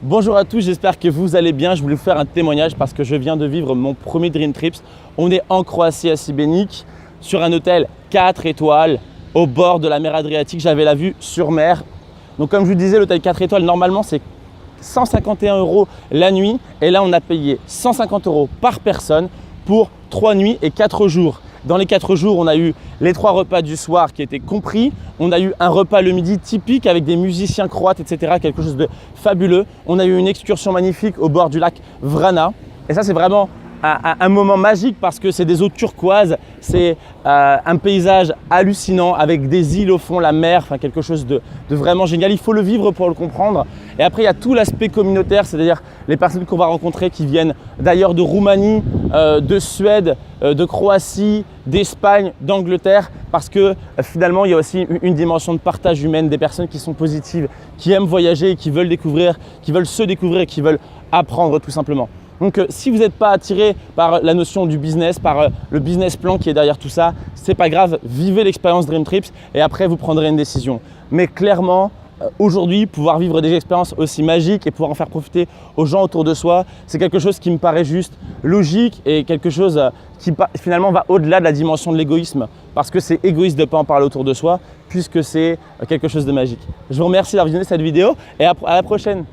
Bonjour à tous, j'espère que vous allez bien. Je voulais vous faire un témoignage parce que je viens de vivre mon premier Dream Trips. On est en Croatie à Šibenik sur un hôtel 4 étoiles au bord de la mer Adriatique. J'avais la vue sur mer. Donc comme je vous disais, l'hôtel 4 étoiles, normalement c'est 151 € la nuit. Et là, on a payé 150 € par personne pour 3 nuits et 4 jours. Dans les 4 jours, on a eu les 3 repas du soir qui étaient compris. On a eu un repas le midi typique avec des musiciens croates, etc. Quelque chose de fabuleux. On a eu une excursion magnifique au bord du lac Vrana. Et ça, c'est vraiment un moment magique parce que c'est des eaux turquoises. C'est un paysage hallucinant avec des îles au fond, la mer, enfin quelque chose de vraiment génial. Il faut le vivre pour le comprendre. Et après, il y a tout l'aspect communautaire, c'est-à-dire les personnes qu'on va rencontrer qui viennent d'ailleurs de Roumanie, de Suède, de Croatie, d'Espagne, d'Angleterre, parce que finalement, il y a aussi une dimension de partage humaine, des personnes qui sont positives, qui aiment voyager, qui veulent découvrir, qui veulent se découvrir et qui veulent apprendre tout simplement. Donc si vous n'êtes pas attiré par la notion du business, par le business plan qui est derrière tout ça, c'est pas grave, vivez l'expérience Dream Trips et après vous prendrez une décision. Mais clairement, aujourd'hui, pouvoir vivre des expériences aussi magiques et pouvoir en faire profiter aux gens autour de soi, c'est quelque chose qui me paraît juste logique et quelque chose qui finalement va au-delà de la dimension de l'égoïsme parce que c'est égoïste de ne pas en parler autour de soi puisque c'est quelque chose de magique. Je vous remercie d'avoir visionné cette vidéo et à la prochaine.